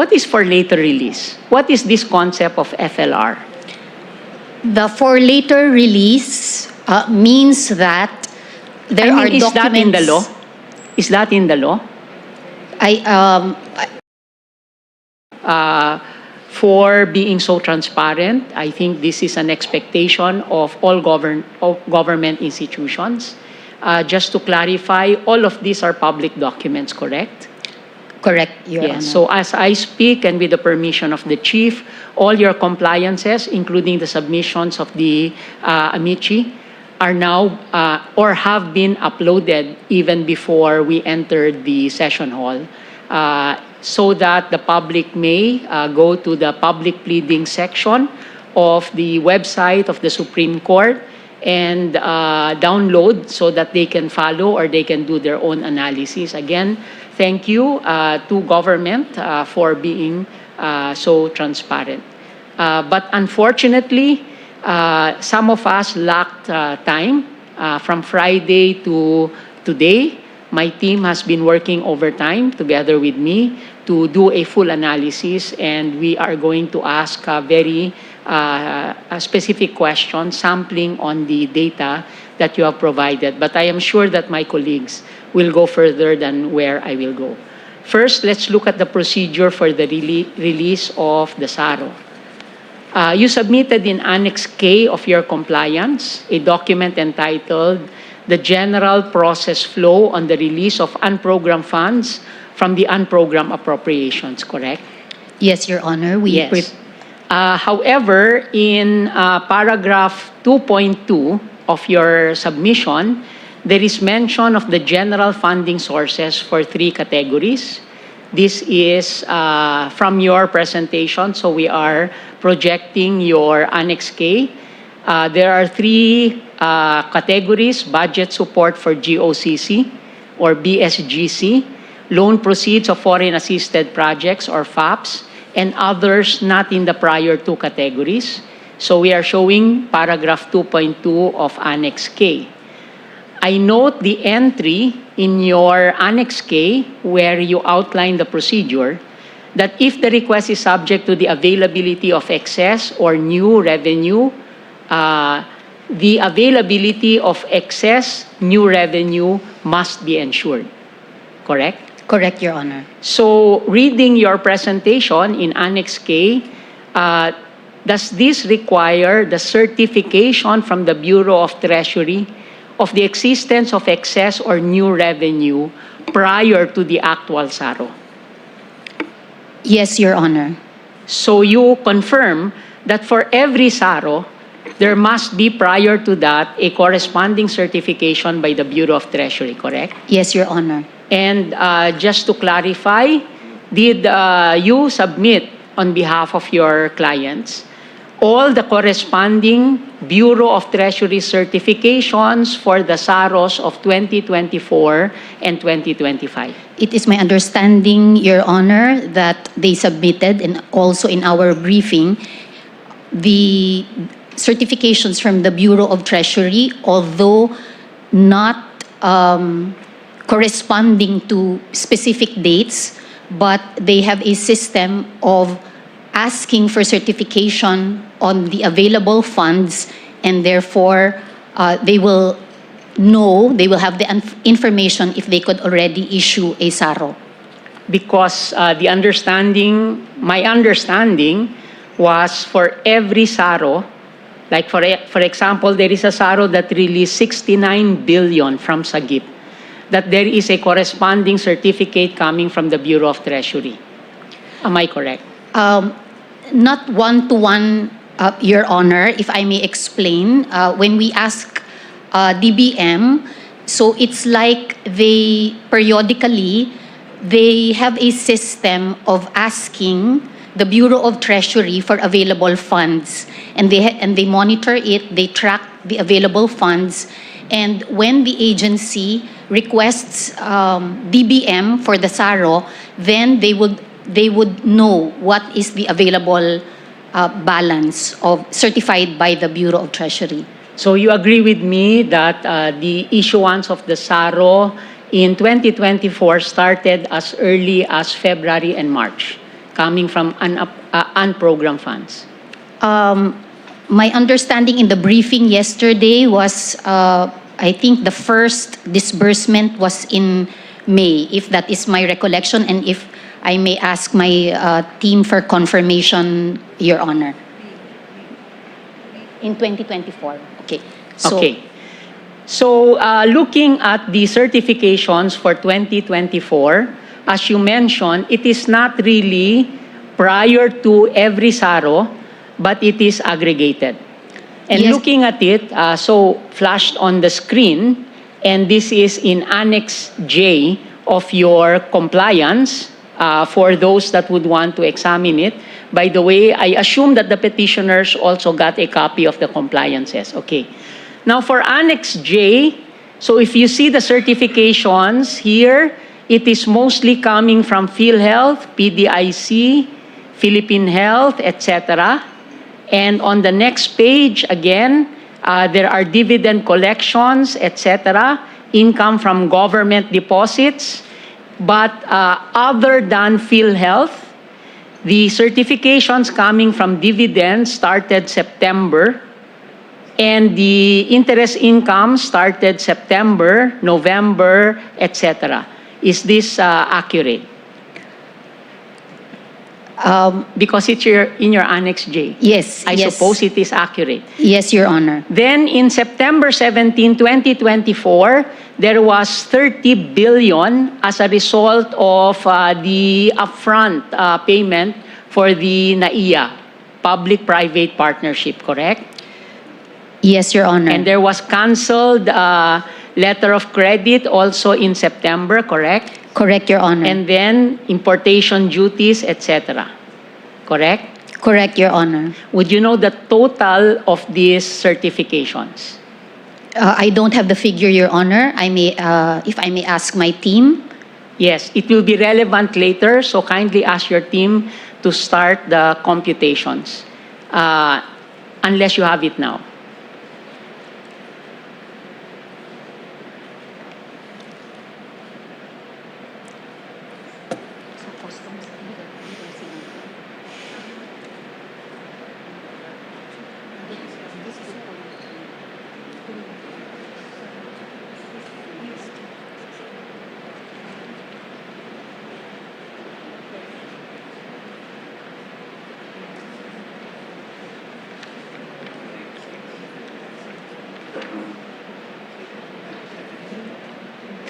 What is for later release? What is this concept of FLR? The for later release means that there are is documents. that in the law? Is that in the law? For being so transparent, I think this is an expectation of all government institutions. Just to clarify, all of these are public documents, correct? Correct, Your Honor. Yes. So as I speak, and with the permission of the Chief, all your compliances, including the submissions of the amici, are now or have been uploaded even before we entered the session hall, so that the public may go to the public pleading section of the website of the Supreme Court and download so that they can follow or they can do their own analysis. Again, thank you to government for being so transparent. But unfortunately, some of us lacked time. From Friday to today, my team has been working overtime together with me to do a full analysis, and we are going to ask very specific questions, sampling on the data that you have provided. But I am sure that my colleagues will go further than where I will go. First, let's look at the procedure for the release of the SARO. You submitted in Annex K of your compliance a document entitled The General Process Flow on the Release of Unprogrammed Funds from the Unprogrammed Appropriations, correct? Yes, Your Honor. Yes. However, in paragraph 2.2 of your submission, there is mention of the general funding sources for 3 categories. This is from your presentation, so we are projecting your Annex K. There are 3 categories: budget support for GOCC or BSGC, loan proceeds of foreign assisted projects or FAPs, and others not in the prior 2 categories. So we are showing paragraph 2.2 of Annex K. I note the entry in your Annex K where you outline the procedure that if the request is subject to the availability of excess or new revenue, the availability of excess new revenue must be ensured. Correct? Correct, Your Honor. So, reading your presentation in Annex K, does this require the certification from the Bureau of Treasury of the existence of excess or new revenue prior to the actual SARO? Yes, Your Honor. So, you confirm that for every SARO, there must be prior to that a corresponding certification by the Bureau of Treasury, correct? Yes, Your Honor. And just to clarify, did you submit on behalf of your clients all the corresponding Bureau of Treasury certifications for the SAROs of 2024 and 2025? It is my understanding, Your Honor, that they submitted, and also in our briefing, the certifications from the Bureau of Treasury, although not corresponding to specific dates, but they have a system of asking for certification on the available funds, and therefore they will know, they will have the information if they could already issue a SARO. Because my understanding was for every SARO, like for example, there is a SARO that released 69 billion from SAGIP, that there is a corresponding certificate coming from the Bureau of Treasury. Am I correct? Not one-to-one, Your Honor, if I may explain. When we ask DBM, so it's like they periodically, they have a system of asking the Bureau of Treasury for available funds, and they monitor it, they track the available funds, and when the agency requests DBM for the SARO, then they would know what is the available balance of certified by the Bureau of Treasury. So you agree with me that the issuance of the SARO in 2024 started as early as February and March. coming from unprogrammed funds? My understanding in the briefing yesterday was, I think the first disbursement was in May, if that is my recollection, and if I may ask my team for confirmation, Your Honor. In 2024. Okay. Okay. So, looking at the certifications for 2024, as you mentioned, it is not really prior to every SARO, but it is aggregated. And Yes. looking at it, so flashed on the screen, and this is in Annex J of your compliance for those that would want to examine it. By the way, I assume that the petitioners also got a copy of the compliances. Okay. Now for Annex J, so if you see the certifications here, it is mostly coming from PhilHealth, PDIC, Philippine Health, etc. And on the next page, again, there are dividend collections, etc., income from government deposits. But other than PhilHealth, the certifications coming from dividends started September, and the interest income started September, November, etc. Is this accurate? Because it's in your Annex J. Yes. I yes. suppose it is accurate. Yes, Your Honor. Then in September 17, 2024, there was 30 billion as a result of the upfront payment for the NAIA, Public-Private Partnership, correct? Yes, Your Honor. And there was canceled letter of credit also in September, correct? Correct, Your Honor. And then importation duties, etc. Correct? Correct, Your Honor. Would you know the total of these certifications? I don't have the figure, Your Honor. I may, if I may ask my team. Yes, it will be relevant later, so kindly ask your team to start the computations, unless you have it now.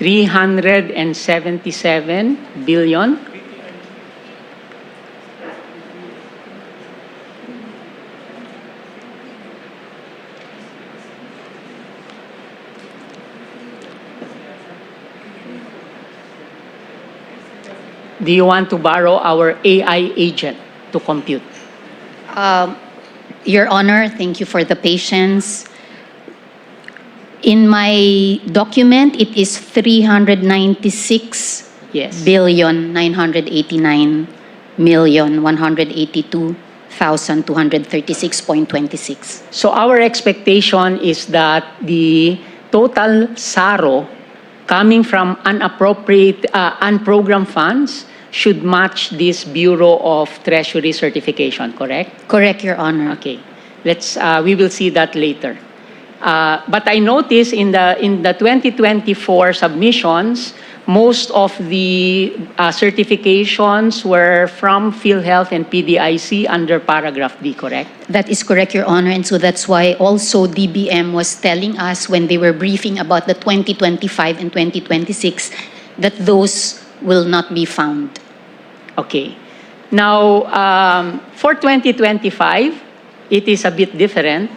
$377 billion. Do you want to borrow our AI agent to compute? Your Honor, thank you for the patience. In my document, it is 396 Yes. billion 989 million 182,236.26. So our expectation is that the total SARO coming from unprogrammed funds should match this Bureau of Treasury certification, correct? Correct, Your Honor. Okay. We will see that later. But I noticed in the 2024 submissions, most of the certifications were from PhilHealth and PDIC under paragraph D, correct? That is correct, Your Honor. And so that's why also DBM was telling us when they were briefing about the 2025 and 2026 that those will not be found. Okay. Now, for 2025, it is a bit different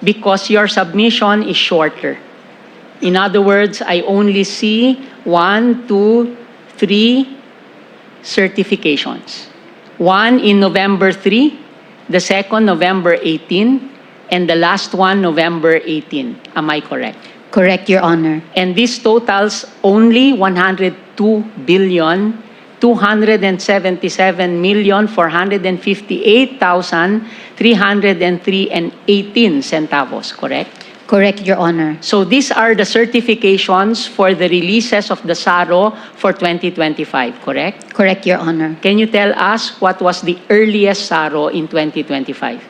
because your submission is shorter. In other words, I only see 1, 2, 3 certifications. One in November 3, the second November 18, and the last one November 18. Am I correct? Correct, Your Honor. And this totals only 102 billion 277,458,303.18 centavos, correct? Correct, Your Honor. So these are the certifications for the releases of the SARO for 2025, correct? Correct, Your Honor. Can you tell us what was the earliest SARO in 2025?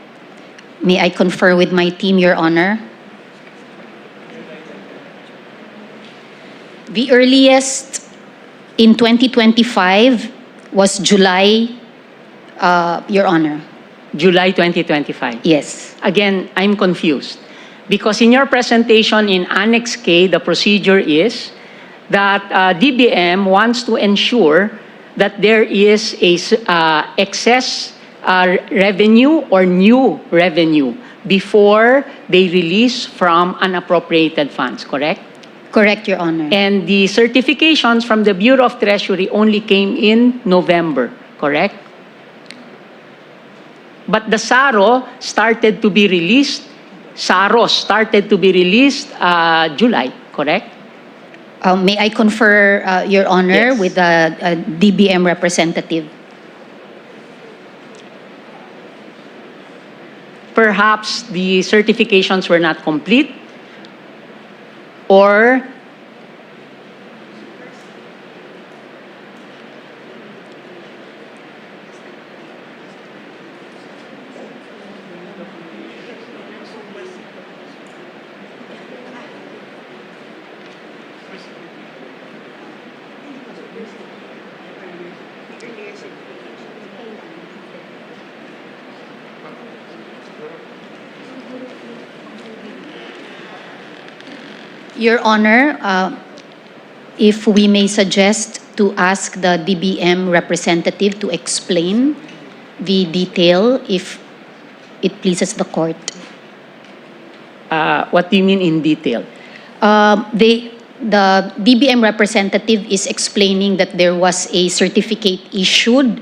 May I confer with my team, Your Honor? The earliest in 2025 was July, Your Honor. July 2025. Yes. Again, I'm confused. Because in your presentation in Annex K, the procedure is that DBM wants to ensure that there is a excess revenue or new revenue before they release from unappropriated funds, correct? Correct, Your Honor. And the certifications from the Bureau of Treasury only came in November, correct? But the SARO started to be released, July, correct? May I confer, Your Honor, Yes. with the DBM representative? Perhaps the certifications were not complete, or Your Honor, if we may suggest to ask the DBM representative to explain the detail, if it pleases the court. what do you mean in detail? The DBM representative is explaining that there was a certificate issued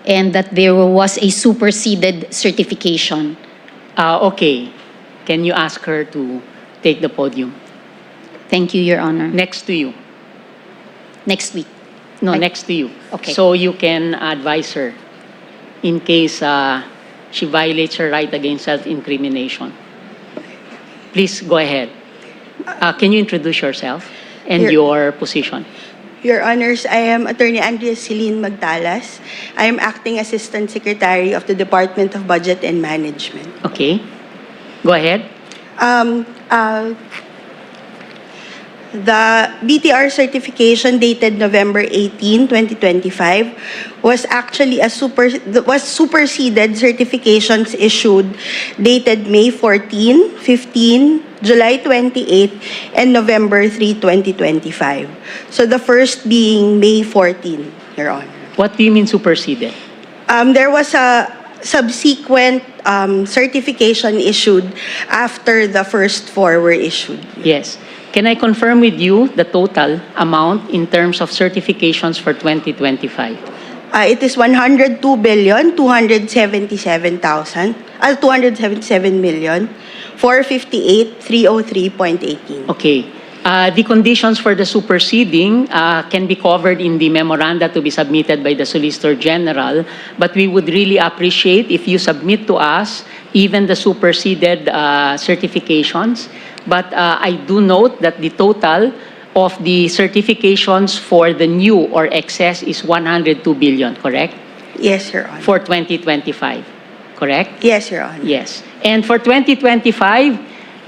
and that there was a superseded certification. Okay. Can you ask her to take the podium? Thank you, Your Honor. Next to you. Next week. No, I- next to you. Okay. So you can advise her in case she violates her right against self-incrimination. Please go ahead. Can you introduce yourself and your position? Your Honors, I am Attorney Andrea Celine Magtalas. I am Acting Assistant Secretary of the Department of Budget and Management. Okay. Go ahead. The BTR certification dated November 18, 2025 was actually superseded certifications issued dated May 14, 15, July 28, and November 3, 2025. So the first being May 14, Your Honor. What do you mean superseded? There was a subsequent certification issued after the first four were issued. Yes. Can I confirm with you the total amount in terms of certifications for 2025? It is 277,458,303.18. Okay. The conditions for the superseding can be covered in the memoranda to be submitted by the Solicitor General, but we would really appreciate if you submit to us even the superseded certifications. But I do note that the total of the certifications for the new or excess is 102 billion, correct? Yes, Your Honor. For 2025, correct? Yes, Your Honor. Yes. And for 2025,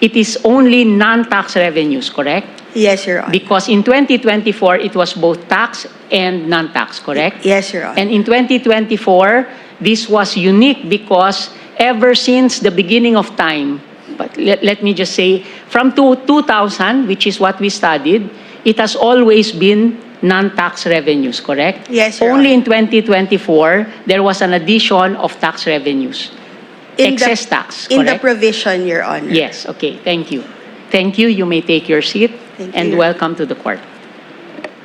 it is only non-tax revenues, correct? Yes, Your Honor. Because in 2024, it was both tax and non-tax, correct? Yes, Your Honor. And in 2024, this was unique because ever since the beginning of time, but let me just say, from 2000, which is what we studied, it has always been non-tax revenues, correct? Yes, Your Only Honor. in 2024, there was an addition of tax revenues. Excess tax, In the correct? provision, Your Honor. Yes, okay, thank you. Thank you, you may take your seat, Thank and you. welcome to the court.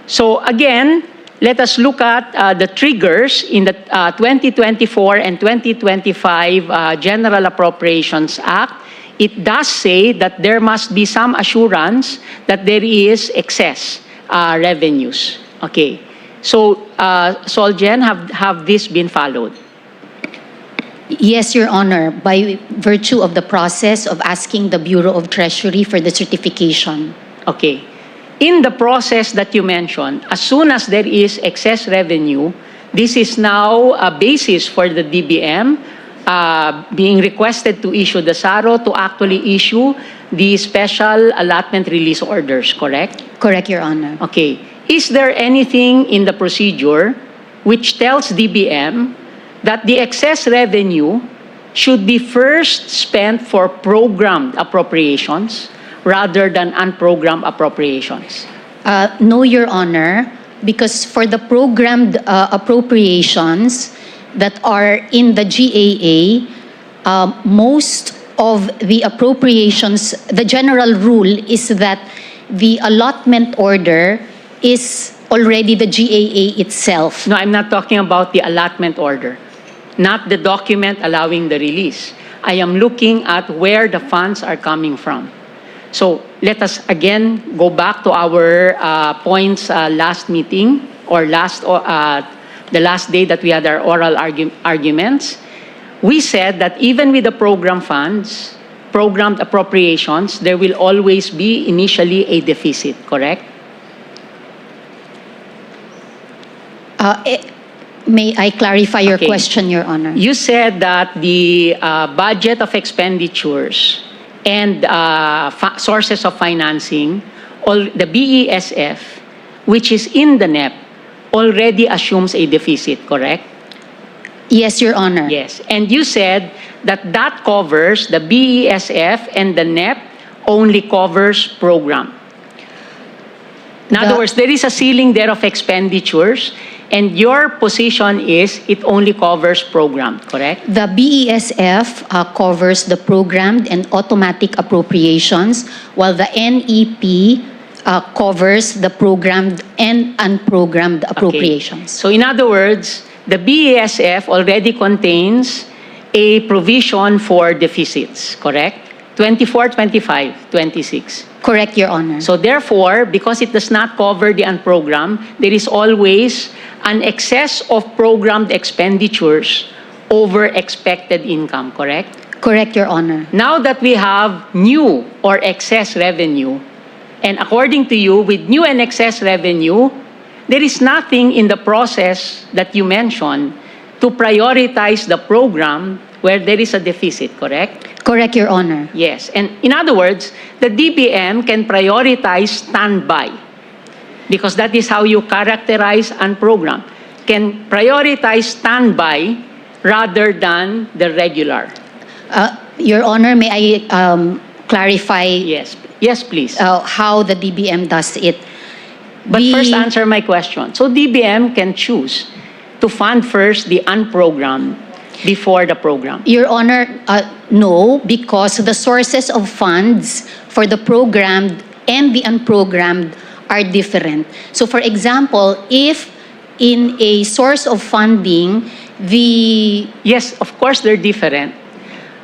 So again, let us look at the triggers in the 2024 and 2025 General Appropriations Act. It does say that there must be some assurance that there is excess revenues. Okay, so Solgen, have this been followed? Yes, Your Honor, by virtue of the process of asking the Bureau of Treasury for the certification. Okay. In the process that you mentioned, as soon as there is excess revenue, this is now a basis for the DBM being requested to issue the SARO to actually issue the special allotment release orders, correct? Correct, Your Honor. Okay. Is there anything in the procedure which tells DBM that the excess revenue should be first spent for programmed appropriations rather than unprogrammed appropriations? No, Your Honor, because for the programmed appropriations that are in the GAA, most of the appropriations, the general rule is that the allotment order is already the GAA itself. No, I'm not talking about the allotment order, not the document allowing the release. I am looking at where the funds are coming from. So let us again go back to our points last meeting or the last day that we had our oral arguments. We said that even with the program funds, programmed appropriations, there will always be initially a deficit, correct? May I clarify your Okay. question, Your Honor? You said that the budget of expenditures and sources of financing, the BESF, which is in the NEP, already assumes a deficit, correct? Yes, Your Honor. Yes. And you said that that covers the BESF and the NEP only covers program. In other words, there is a ceiling there of expenditures, and your position is it only covers program, correct? The BESF covers the programmed and automatic appropriations, while the NEP covers the programmed and unprogrammed appropriations. So in other words, the BESF already contains a provision for deficits, correct? 24, 25, 26. Correct, Your Honor. So therefore, because it does not cover the unprogrammed, there is always an excess of programmed expenditures over expected income, correct? Correct, Your Honor. Now that we have new or excess revenue, and according to you, with new and excess revenue, there is nothing in the process that you mentioned to prioritize the program where there is a deficit, correct? Correct, Your Honor. Yes. And in other words, the DBM can prioritize standby because that is how you characterize unprogrammed. Can prioritize standby rather than the regular. Your Honor, may I clarify Yes. Yes, please. how the DBM does it? But first answer my question. So DBM can choose to fund first the unprogrammed before the program. Your Honor, no, because the sources of funds for the programmed and the unprogrammed are different. So for example, if in a source of funding, Yes, of course they're different.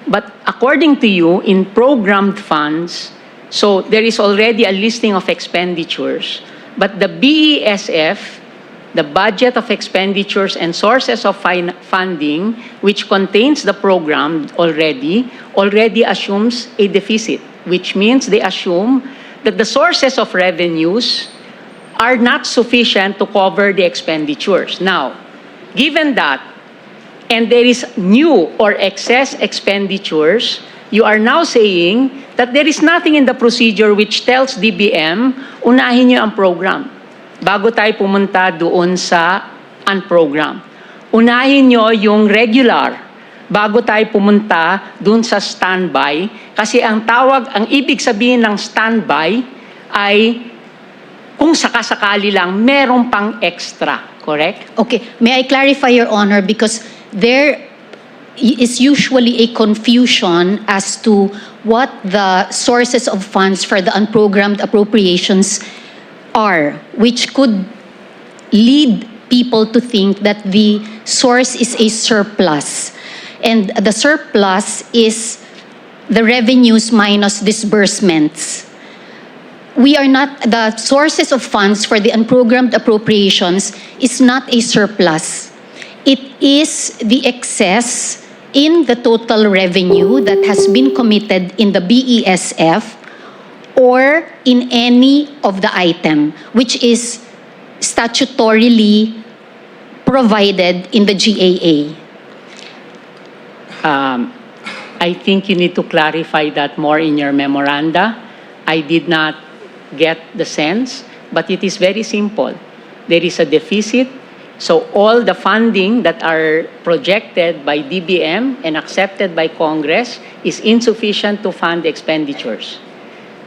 But according to you, in programmed funds, so there is already a listing of expenditures, but the BESF, the budget of expenditures and sources of funding, which contains the program already assumes a deficit, which means they assume that the sources of revenues are not sufficient to cover the expenditures. Now, given that, and there is new or excess expenditures, you are now saying that there is nothing in the procedure which tells DBM, unahin niyo ang program bago tayo pumunta doon sa unprogram. Unahin nyo yung regular bago tayo pumunta doon sa standby kasi ang ibig sabihin ng standby ay kung sakasakali lang meron pang extra, correct? Okay, may I clarify, Your Honor, because there is usually a confusion as to what the sources of funds for the unprogrammed appropriations are, which could lead people to think that the source is a surplus. And the surplus is the revenues minus disbursements. The sources of funds for the unprogrammed appropriations is not a surplus. It is the excess in the total revenue that has been committed in the BESF or in any of the item which is statutorily provided in the GAA? I think you need to clarify that more in your memoranda. I did not get the sense, but it is very simple. There is a deficit, so all the funding that are projected by DBM and accepted by Congress is insufficient to fund expenditures.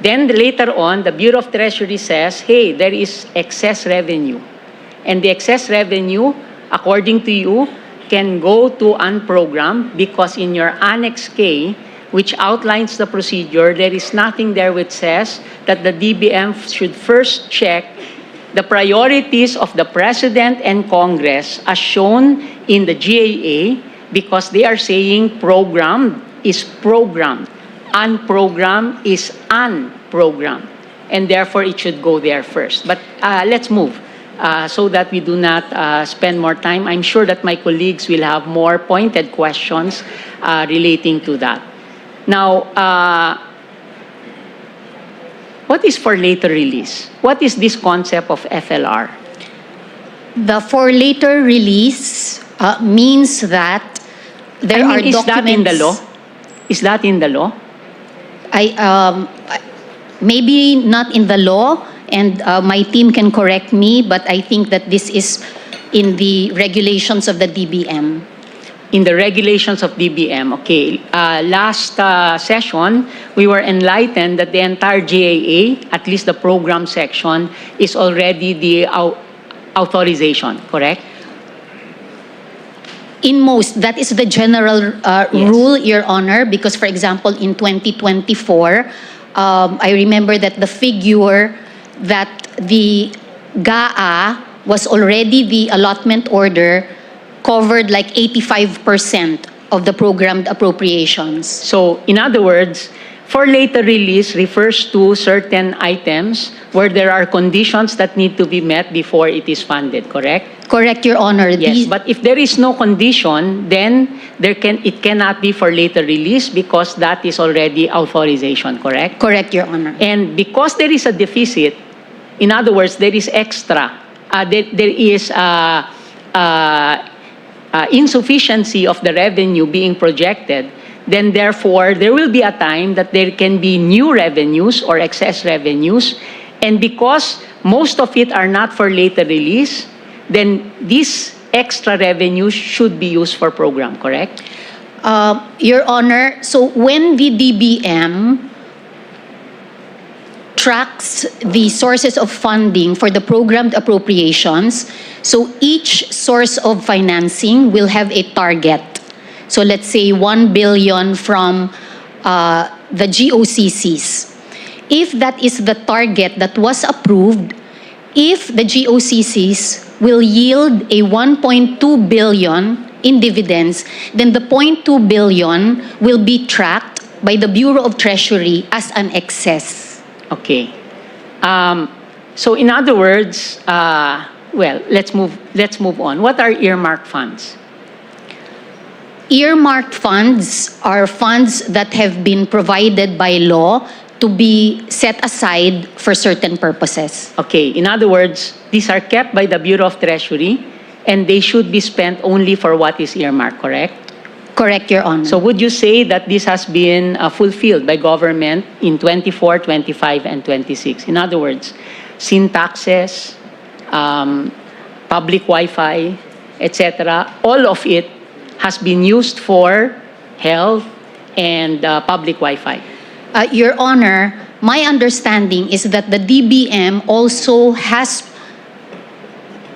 Then later on, the Bureau of Treasury says, hey, there is excess revenue. And the excess revenue, according to you, can go to unprogrammed because in your Annex K, which outlines the procedure, there is nothing there which says that the DBM should first check the priorities of the President and Congress as shown in the GAA because they are saying programmed is programmed, unprogrammed is unprogrammed, and therefore it should go there first. But let's move. So that we do not spend more time. I'm sure that my colleagues will have more pointed questions relating to that. Now, what is for later release? What is this concept of FLR? The for later release means that there are is documents. that in the law? Is that in the law? Maybe not in the law, and my team can correct me, but I think that this is in the regulations of the DBM. In the regulations of DBM, okay. Last session, we were enlightened that the entire GAA, at least the program section, is already the authorization, correct? In most, that is the general Yes. rule, Your Honor, because for example, in 2024, I remember that the figure that the GAA was already the allotment order covered like 85% of the programmed appropriations. So, in other words, for later release refers to certain items where there are conditions that need to be met before it is funded, correct? Correct, Your Honor. Yes, but if there is no condition, then it cannot be for later release because that is already authorization, correct? Correct, Your Honor. And because there is a deficit, in other words, there is extra, there is insufficiency of the revenue being projected, then therefore there will be a time that there can be new revenues or excess revenues. And because most of it are not for later release, then these extra revenues should be used for program, correct? Your Honor, so when the DBM tracks the sources of funding for the programmed appropriations, so each source of financing will have a target. So let's say 1 billion from the GOCCs. If that is the target that was approved, if the GOCCs will yield a 1.2 billion in dividends, then the 0.2 billion will be tracked by the Bureau of Treasury as an excess. Okay. So in other words, well, let's move on. What are earmarked funds? Earmarked funds are funds that have been provided by law to be set aside for certain purposes. Okay, in other words, these are kept by the Bureau of Treasury and they should be spent only for what is earmarked, correct? Correct, Your Honor. So would you say that this has been fulfilled by government in 24, 25, and 26? In other words, sin taxes, public Wi-Fi, etc., all of it has been used for health and public Wi-Fi. Your Honor, my understanding is that the DBM also has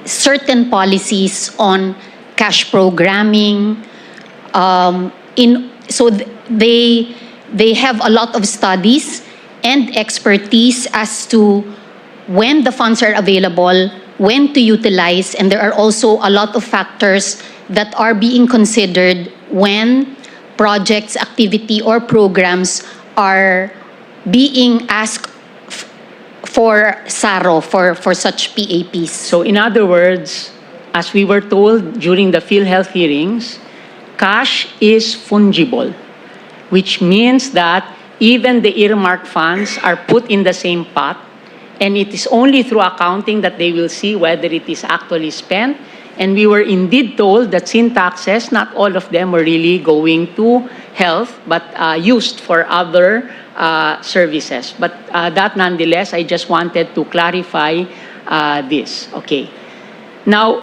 certain policies on cash programming. They have a lot of studies and expertise as to when the funds are available, when to utilize, and there are also a lot of factors that are being considered when projects, activity, or programs are being asked for SARO, for such PAPs. So in other words, as we were told during the PhilHealth hearings, cash is fungible, which means that even the earmarked funds are put in the same pot, and it is only through accounting that they will see whether it is actually spent. And we were indeed told that sin taxes, not all of them were really going to health, but used for other services. But that nonetheless, I just wanted to clarify this. Okay. Now,